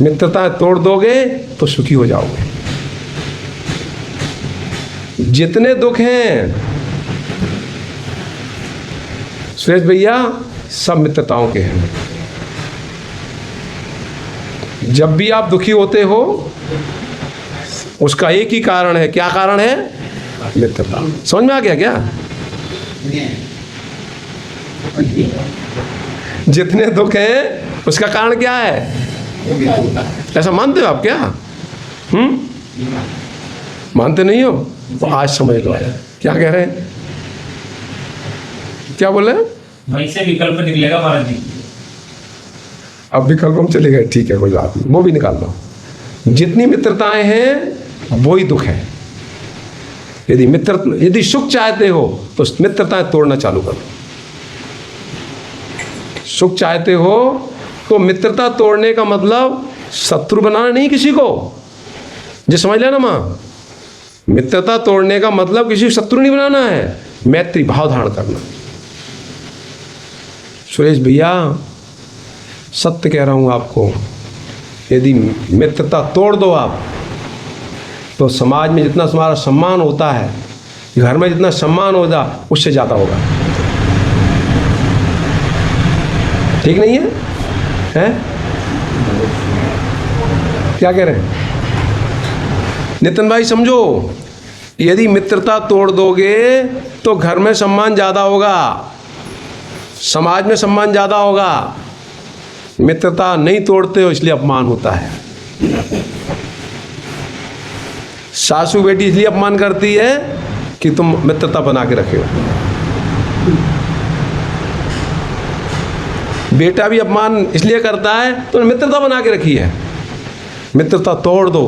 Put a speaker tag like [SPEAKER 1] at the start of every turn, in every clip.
[SPEAKER 1] मित्रता तोड़ दोगे तो सुखी हो जाओगे। जितने दुख हैं सुरेश भैया सब मित्रताओं के हैं। जब भी आप दुखी होते हो उसका एक ही कारण है। क्या कारण है? मित्रता। समझ में आ गया क्या? जितने दुख हैं उसका कारण क्या है? ऐसा मानते हो आप क्या? मानते नहीं हो तो आज समझ लो। क्या कह रहे हैं? क्या बोले?
[SPEAKER 2] वहीं से विकल्प निकलेगा महाराज जी।
[SPEAKER 1] अब विकल्प हम चले गए, ठीक है कोई बात नहीं, वो भी निकाल लो। जितनी मित्रताएं हैं वही दुख है। यदि सुख चाहते हो तो मित्रताएं तोड़ना चालू करो। सुख चाहते हो तो मित्रता तोड़ने का मतलब शत्रु बनाना नहीं किसी को। जी समझ लेना माँ, मित्रता तोड़ने का मतलब किसी को शत्रु नहीं बनाना है, मैत्री भाव धारण करना। सुरेश भैया सत्य कह रहा हूं आपको, यदि मित्रता तोड़ दो आप तो समाज में जितना तुम्हारा सम्मान होता है, घर में जितना सम्मान होगा उससे ज़्यादा होगा। ठीक नहीं है? हैं? क्या कह रहे हैं नितिन भाई? समझो, यदि मित्रता तोड़ दोगे तो घर में सम्मान ज़्यादा होगा, समाज में सम्मान ज़्यादा होगा। मित्रता नहीं तोड़ते हो इसलिए अपमान होता है। सासू बेटी इसलिए अपमान करती है कि तुम मित्रता बना के रखे हो। बेटा भी अपमान इसलिए करता है तुमने मित्रता बना के रखी है। मित्रता तोड़ दो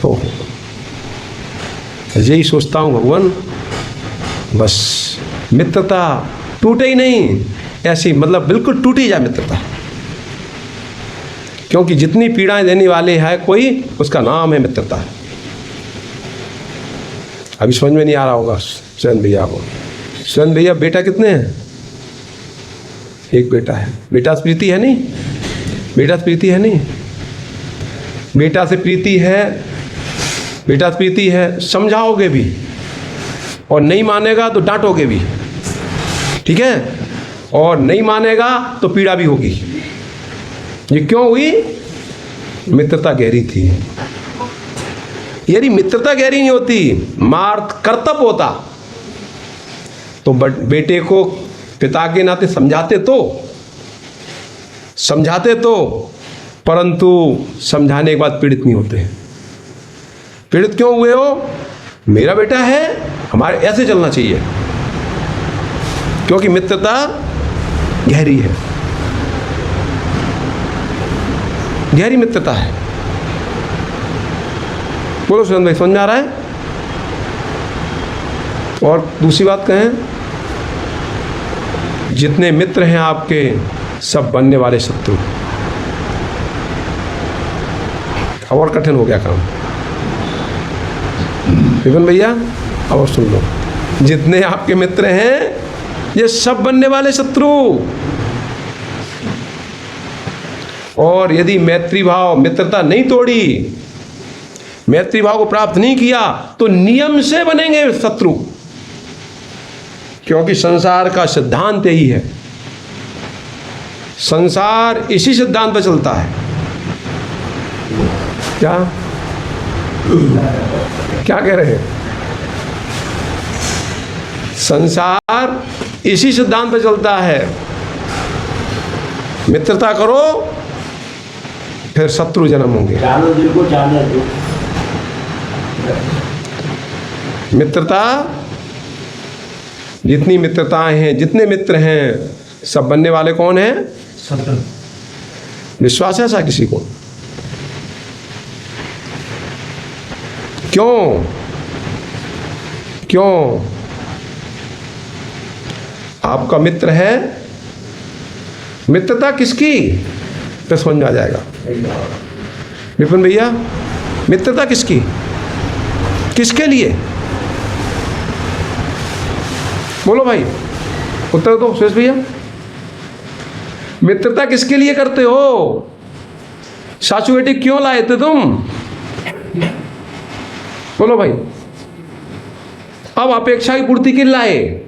[SPEAKER 1] तो यही सोचता हूँ भगवान, बस मित्रता टूटे ही नहीं, ऐसी मतलब बिल्कुल टूटी जाए मित्रता। क्योंकि जितनी पीड़ाएं देने वाले है कोई, उसका नाम है मित्रता। अभी समझ में नहीं आ रहा होगा स्वयं भैया को। स्वयं भैया बेटा कितने हैं? एक बेटा है। बेटा से प्रीति है नहीं? बेटा से प्रीति है नहीं? बेटा से प्रीति है, बेटा से प्रीति है, समझाओगे भी और नहीं मानेगा तो डांटोगे भी, ठीक है? और नहीं मानेगा तो पीड़ा भी होगी। ये क्यों हुई? मित्रता गहरी थी। यदि मित्रता गहरी नहीं होती, मार कर्तव्य होता तो बेटे को पिता के नाते समझाते तो, परंतु समझाने के बाद पीड़ित नहीं होते। पीड़ित क्यों हुए हो? मेरा बेटा है, हमारे ऐसे चलना चाहिए, क्योंकि मित्रता गहरी है, गहरी मित्रता है। बोलो सुरेंद्र भाई, समझ में आ रहा है? और दूसरी बात कहें, जितने मित्र हैं आपके सब बनने वाले शत्रु। और कठिन हो गया काम विपिन भैया। और सुन लो, जितने आपके मित्र हैं ये सब बनने वाले शत्रु। और यदि मैत्री भाव, मित्रता नहीं तोड़ी, मैत्री भाव को प्राप्त नहीं किया तो नियम से बनेंगे शत्रु, क्योंकि संसार का सिद्धांत यही है। संसार इसी सिद्धांत पर चलता है। क्या कह रहे हैं? संसार इसी सिद्धांत पर चलता है, मित्रता करो फिर शत्रु जन्म होंगे। मित्रता, जितनी मित्रताएं हैं, जितने मित्र हैं, सब बनने वाले कौन हैं? शत्रु। विश्वास है ऐसा किसी को? क्यों? आपका मित्र है, मित्रता किसकी? तो समझ में आ जाएगा विपिन भैया। मित्रता किसकी, किसके लिए? बोलो भाई, उत्तर दो सुरेश भैया। मित्रता किसके लिए करते हो? सासू बेटी क्यों लाए थे तुम? बोलो भाई। अब अपेक्षा की पूर्ति के लिए लाए।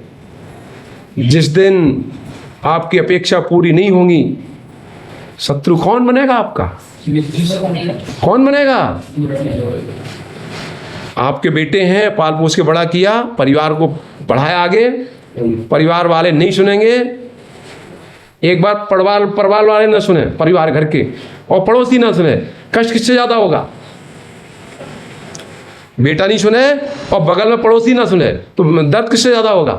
[SPEAKER 1] जिस दिन आपकी अपेक्षा पूरी नहीं होगी, शत्रु कौन बनेगा आपका? कौन बनेगा? आपके बेटे हैं, पाल पोस के बड़ा किया, परिवार को बढ़ाया आगे, परिवार वाले नहीं सुनेंगे। एक बार परिवार वाले ना सुने, परिवार घर के, और पड़ोसी ना सुने, कष्ट किससे ज्यादा होगा? बेटा नहीं सुने और बगल में पड़ोसी ना सुने, तो दर्द किससे ज्यादा होगा?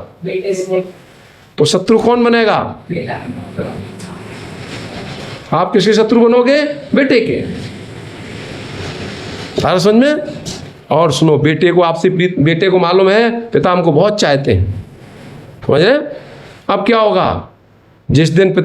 [SPEAKER 1] तो शत्रु कौन बनेगा? आप किसके शत्रु बनोगे? बेटे के। सारा समझ में? और सुनो, बेटे को आपसे बेटे को मालूम है पिता हमको बहुत चाहते हैं, समझ रहे? अब क्या होगा? जिस दिन पिता